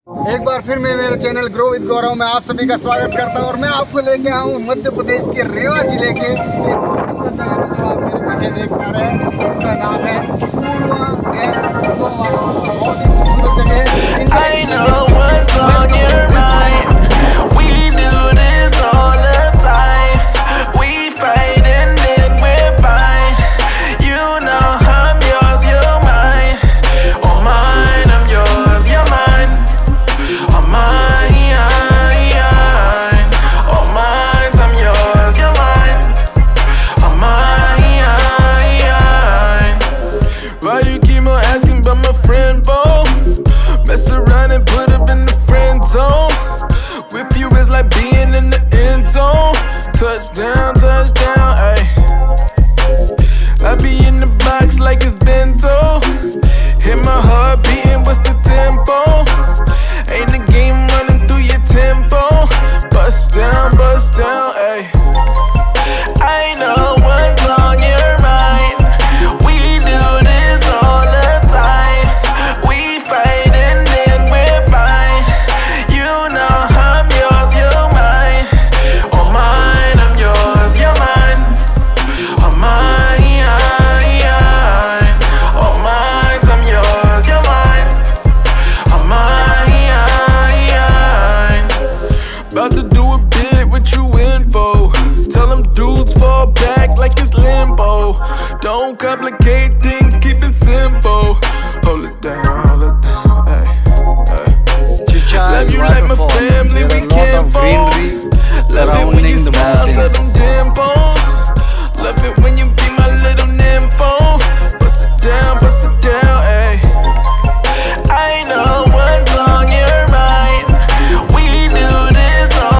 एक बार फिर मैं मेरे चैनल ग्रो विद गौरव में आप सभी का स्वागत करता हूं और मैं आपको लेके आया हूं मध्य प्रदेश के रेवा जिले के एक खूबसूरत जगह में जो आप मेरे पीछे देख पा रहे हैं। इसका नाम है पूर्वा वाटरफॉल। बहुत ही खूबसूरत जगह Touchdown, touchdown, ayy. I be in the box like it's bento. Hit my heart beating, what's the tempo? Ain't the game running through your tempo. Bust down, ayy. I know what's on your mind. We do this all the time. We fight and then we're fine. You know I'm yours, you're mine. Oh mine, I'm yours, you're mine. Oh mine, oh mine, I'm yours, you're mine. Oh mine. About to do a bit, what you in for? Tell them dudes fall back like it's limbo. Don't complicate things, keep it simple. Hold it down, hey, hey. Love you like my family, we can't fall. Love it when you smile, set them dimples. Love it when you